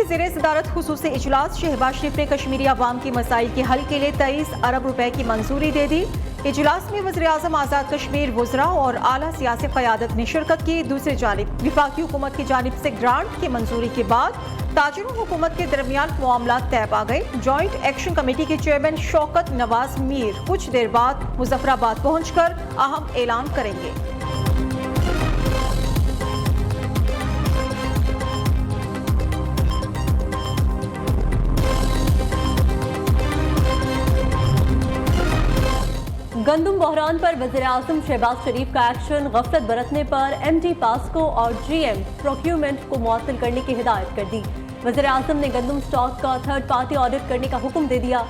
की ज़ेरे सदारत खुसूसी इजलास शहबाज शरीफ ने कश्मीरी अवाम की मसाइल के हल के लिए 23 अरब रुपए की मंजूरी दे दी। इजलास में वज़ीर आज़म आज़ाद कश्मीर वुज़रा और आला सियासी क़यादत ने शिरकत की। दूसरी जानिब विफाकी हुकूमत की जानिब से ग्रांट की मंजूरी के बाद ताजिरों हुकूमत के दरमियान मामलात तय पा गए। जॉइंट एक्शन कमेटी के चेयरमैन शौकत नवाज मीर कुछ देर बाद मुजफ्फराबाद पहुंचकर अहम ऐलान करेंगे। गंदम बहरान पर वज़ीर आज़म शहबाज शरीफ का एक्शन, गफलत बरतने पर MD पास्को और GM प्रोक्यूरमेंट को मुअत्तल करने की हिदायत कर दी। वज़ीर आज़म ने गंदम स्टॉक का थर्ड पार्टी ऑडिट करने का हुक्म दे दिया।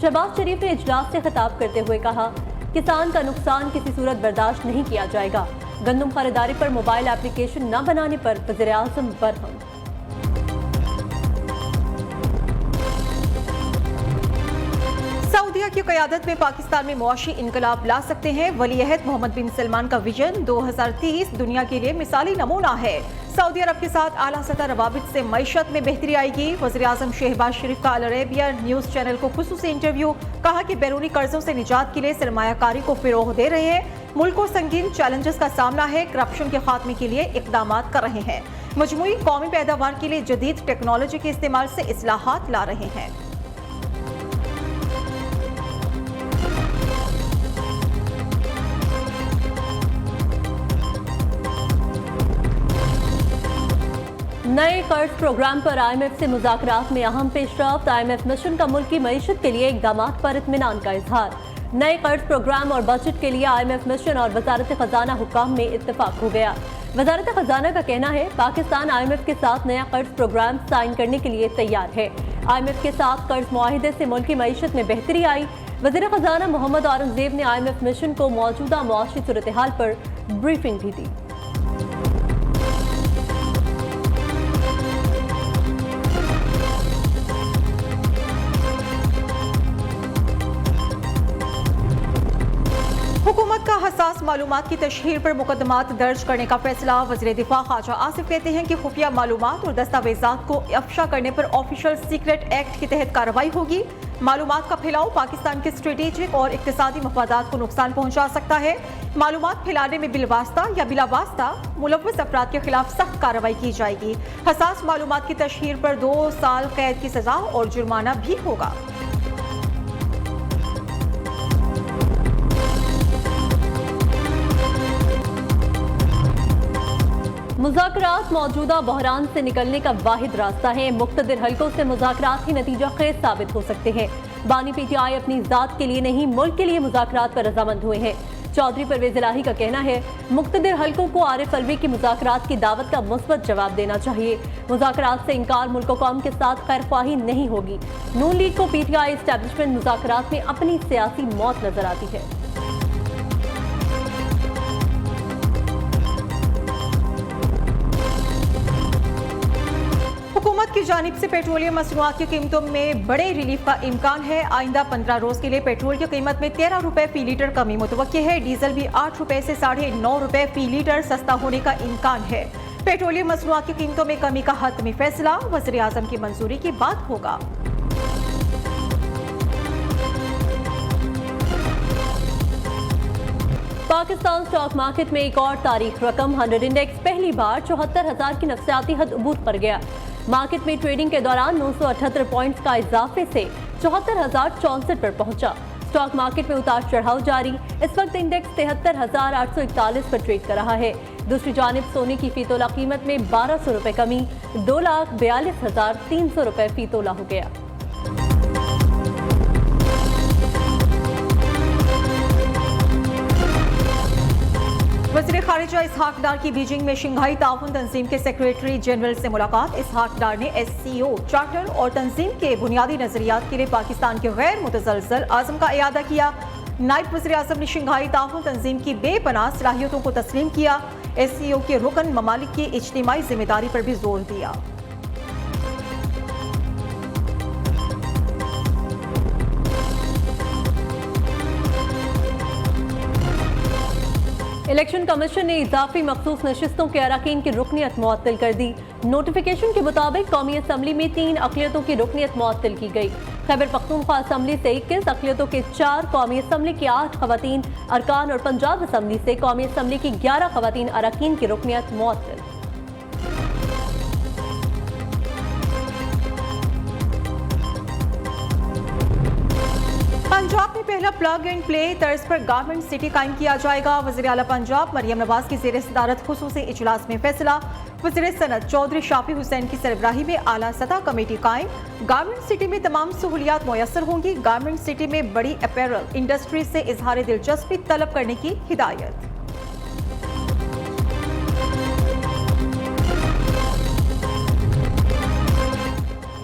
शहबाज शरीफ ने इजलास से खिताब करते हुए कहा, किसान का नुकसान किसी सूरत बर्दाश्त नहीं किया जाएगा। गंदम खरीदारी पर मोबाइल एप्लीकेशन न बनाने पर वज़ीर आज़म बरहम। सऊदीया की क़यादत में पाकिस्तान में मुआशी इनकलाब ला सकते हैं। वलीअहद मोहम्मद बिन सलमान का विजन 2030 दुनिया के लिए मिसाली नमूना है। सऊदी अरब के साथ आला सतह रवाबित से मईशत में बेहतरी आएगी। वज़ीर आज़म शहबाज शरीफ का अल अरेबिया न्यूज़ चैनल को खुसूसी इंटरव्यू, कहा कि बैरूनी कर्जों से निजात के लिए सरमायाकारी को फ़रोग़ दे रहे हैं। मुल्क को संगीन चैलेंजेस का सामना है, करप्शन के खात्मे के लिए इक़दाम कर रहे हैं। मजमूई कौमी पैदावार के लिए जदीद टेक्नोलॉजी के इस्तेमाल से इस्लाहात ला रहे हैं। नए कर्ज प्रोग्राम पर IMF से मुज़ाकरात में अहम पेशरफ्त। IMF मिशन का मुल्क की मईशत के लिए इक़दामात पर इत्मीनान का इजहार। नए कर्ज प्रोग्राम और बजट के लिए IMF मिशन और वजारत खजाना हुक्काम में इत्तेफाक हो गया। वजारत खजाना का कहना है, पाकिस्तान IMF के साथ नया कर्ज प्रोग्राम साइन करने के लिए तैयार है। IMF के साथ कर्ज मुआहिदे से मुल्क की मईशत में बेहतरी आई। वज़ीर खजाना मोहम्मद औरंगजेब ने IMF मिशन को मौजूदा मुआशी सूरत हाल पर ब्रीफिंग भी दी। हुकूमत का हसास मालूमात की तशहीर पर मुकदमात दर्ज करने का फैसला। वज़ीर दिफा ख्वाजा आसिफ कहते हैं कि खुफिया मालूमात और दस्तावेजात को अफशा करने पर ऑफिशियल सीक्रेट एक्ट के तहत कार्रवाई होगी। मालूमात का फैलाव पाकिस्तान के स्ट्रेटेजिक और इक्तिसादी मफादात को नुकसान पहुंचा सकता है। मालूमात फैलाने में बिलवास्ता या बिलावास्ता मुलव्वस अफराद के खिलाफ सख्त कार्रवाई की जाएगी। हसास मालूमात की तशहीर पर 2 साल कैद की सजा और जुर्माना भी होगा। मुज़ाकरात मौजूदा बहरान से निकलने का वाहिद रास्ता है। मुख्तलिफ हलकों से मुज़ाकरात ही नतीजा खेज साबित हो सकते हैं। बानी PTI अपनी ज़ात के लिए नहीं, मुल्क के लिए मुज़ाकरात पर रजामंद हुए हैं। चौधरी परवेज़ इलाही का कहना है, मुख्तलिफ हलकों को आरिफ अलवी की मुज़ाकरात की दावत का मुस्बत जवाब देना चाहिए। मुज़ाकरात से इनकार मुल्क कौम के साथ खैरख्वाही नहीं होगी। नून लीग को PTI एस्टैब्लिशमेंट मुज़ाकरात में अपनी सियासी मौत नजर आती है। हुकूमत की जानिब से पेट्रोलियम मसनूआत की कीमतों में बड़े रिलीफ का इम्कान है। आइंदा 15 रोज के लिए पेट्रोल की कीमत में 13 रुपए फी लीटर कमी मुतवक्की है। डीजल भी 8 रुपए से 9.5 रुपए फी लीटर सस्ता होने का इम्कान है। पेट्रोलियम मसनूआत की कीमतों में कमी का हतमी फैसला वज़ीर आज़म की मंजूरी के बाद होगा। पाकिस्तान स्टॉक मार्केट में एक और तारीख रकम 100 इंडेक्स पहली बार 74,000 की नफसियाती हद अबूर कर गया। मार्केट में ट्रेडिंग के दौरान 978 पॉइंट्स का इजाफे से 74,064 पर पहुंचा। स्टॉक मार्केट में उतार चढ़ाव जारी। इस वक्त इंडेक्स 73,841 पर ट्रेड कर रहा है। दूसरी जानिब सोने की फी तोला कीमत में 1200 रुपए कमी 2,42,300 रुपए फी तोला हो गया। वज़ीर ख़ारिजा इसहाक डार की बीजिंग में शंघाई ताउन तंजीम के सेक्रेटरी जनरल से मुलाकात। इसहाक डार ने SCO चार्टर और तंजीम के बुनियादी नजरियात के लिए पाकिस्तान के गैर मुतज़लज़ल आज़म का इयादा किया। नायब वज़ीर आज़म ने शंघाई ताउन तंजीम की बेपनाह सलाहियतों को तस्लीम किया। SCO के रुकन ममालिक की इज्तिमाई जिम्मेदारी पर भी जोर दिया। इलेक्शन कमीशन ने इजाफी मखसूस नशिस्तों के अरकान की रुकनियत मुअत्तल कर दी। नोटिफिकेशन के मुताबिक कौमी असम्बली में 3 अक़लियतों की रुकनियत मुअत्तल की गई। खैबर पख्तूनख्वा असम्बली से 21 अक़लियतों के 4, कौमी असम्बली की 8 ख़वातीन अरकान और पंजाब असम्बली से कौमी असम्बली की 11 ख़वातीन अरकान की रुकनियत मुअत्तल। पंजाब में पहला प्लग एंड प्ले तर्ज पर गारमेंट सिटी कायम किया जाएगा। वज़ीर आला पंजाब मरियम नवाज की ज़ेर सदारत खुसूसी इजलास में फैसला। वज़ीर सनत चौधरी शाफी हुसैन की सरबराही में आला सतह कमेटी कायम। गारमेंट सिटी में तमाम सहूलियात मुयसर होंगी। गारमेंट सिटी में बड़ी अपैरल इंडस्ट्री से इजहार दिलचस्पी तलब करने की हिदायत।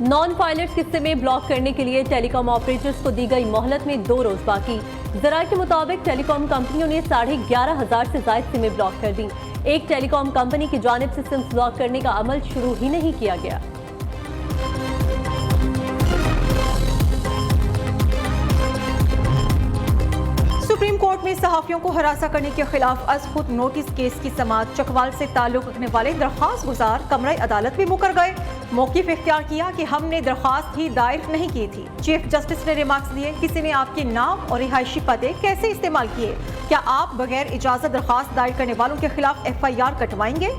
नॉन फाइलर्स किस्से में ब्लॉक करने के लिए टेलीकॉम ऑपरेटर्स को दी गई मोहलत में 2 रोज बाकी। जराये के मुताबिक टेलीकॉम कंपनियों ने 11,500 से जायद सिमें ब्लॉक कर दी। एक टेलीकॉम कंपनी की जानिब से सिम ब्लॉक करने का अमल शुरू ही नहीं किया गया। सुप्रीम कोर्ट में सहाफियों को हरासा करने के खिलाफ अज खुद नोटिस केस की समाअत। चकवाल से ताल्लुक रखने वाले दरख्वास्त गुजार कमरा अदालत में मुकर गए। मौक़िफ़ इख्तियार किया कि हमने दरख्वास्त ही दायर नहीं की थी। चीफ जस्टिस ने रिमार्क्स दिए, किसी ने आपके नाम और रिहायशी पते कैसे इस्तेमाल किए? क्या आप बगैर इजाजत दरख्वास्त दायर करने वालों के खिलाफ FIR कटवाएंगे?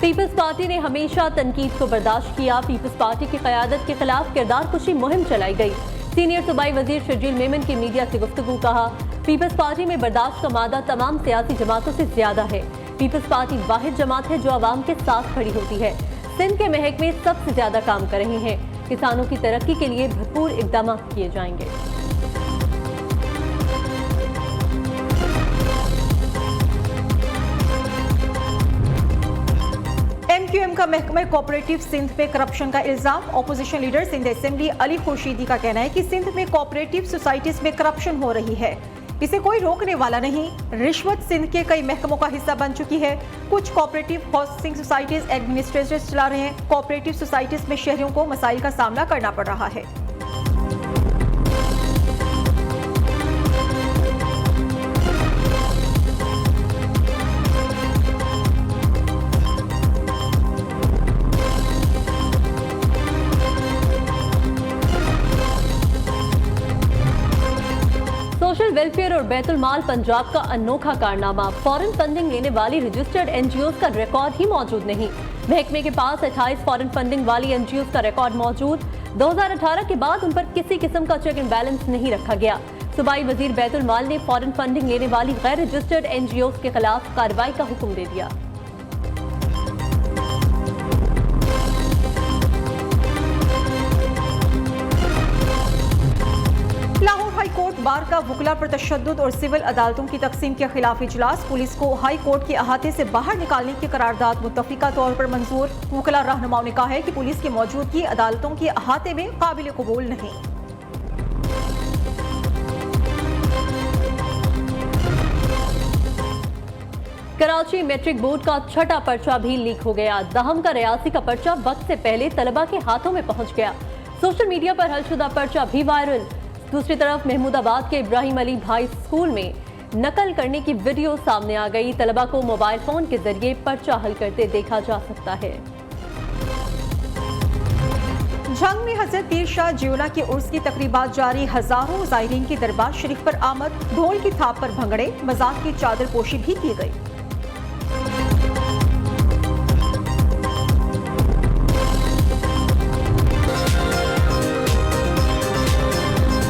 पीपल्स पार्टी ने हमेशा तनकीद को बर्दाश्त किया। पीपल्स पार्टी की क़यादत के खिलाफ किरदार कुशी मुहिम चलाई गई। सीनियर सूबाई वजीर शर्जील मेमन की मीडिया से गुफ्तगू। कहा, पीपल्स पार्टी में बर्दाश्त का मादा तमाम सियासी जमातों से ज्यादा है। पीपल्स पार्टी वाहिद जमात है जो आवाम के साथ खड़ी होती है। सिंध के महकमे सबसे ज्यादा काम कर रहे हैं। किसानों की तरक्की के लिए भरपूर इकदाम किए जाएंगे। MQM का महकमा कोऑपरेटिव सिंध पे करप्शन का इल्जाम। Opposition leader Sindh assembly Ali Khurshidi का कहना है कि सिंध में कोऑपरेटिव सोसाइटीज में करप्शन हो रही है, इसे कोई रोकने वाला नहीं। रिश्वत सिंध के कई महकमों का हिस्सा बन चुकी है। कुछ कोऑपरेटिव हाउसिंग सोसाइटीज एडमिनिस्ट्रेटर्स चला रहे हैं। कोऑपरेटिव सोसाइटीज में शहरियों को मसाइल का सामना करना पड़ रहा है। सोशल वेलफेयर और बैतुल माल पंजाब का अनोखा कारनामा। फॉरेन फंडिंग लेने वाली रजिस्टर्ड NGOs का रिकॉर्ड ही मौजूद नहीं। महकमे के पास 28 फॉरेन फंडिंग वाली NGOs का रिकॉर्ड मौजूद। 2018 के बाद उन पर किसी किस्म का चेक एंड बैलेंस नहीं रखा गया। सूबाई वजीर बैतुल माल ने फॉरेन फंडिंग लेने वाली गैर रजिस्टर्ड NGOs के खिलाफ कार्रवाई का हुक्म दे दिया। लाहौर हाई कोर्ट बार का वुकला पर तशद्दुद और सिविल अदालतों की तकसीम के खिलाफ इजलास। पुलिस को हाई कोर्ट के अहाते से बाहर निकालने की करारदाद मुत्तफिका तौर पर मंजूर। वुकला रहनुमाओं ने कहा है कि पुलिस की मौजूदगी अदालतों के अहाते में काबिल कबूल नहीं। कराची मैट्रिक बोर्ड का 6ठा पर्चा भी लीक हो गया। दहम का रियासी का पर्चा वक्त से पहले तलबा के हाथों में पहुंच गया। सोशल मीडिया पर हलशुदा पर्चा भी वायरल। दूसरी तरफ महमूदाबाद के इब्राहिम अली भाई स्कूल में नकल करने की वीडियो सामने आ गई। तलबा को मोबाइल फोन के जरिए पर्चा हल करते देखा जा सकता है। झंग में हजरत पीर शाह जियोला के उर्स की तकरीबात जारी। हजारों ज़ायरीन की दरबार शरीफ पर आमद। ढोल की थाप पर भंगड़े, मजाक की चादर पोशी भी की गई।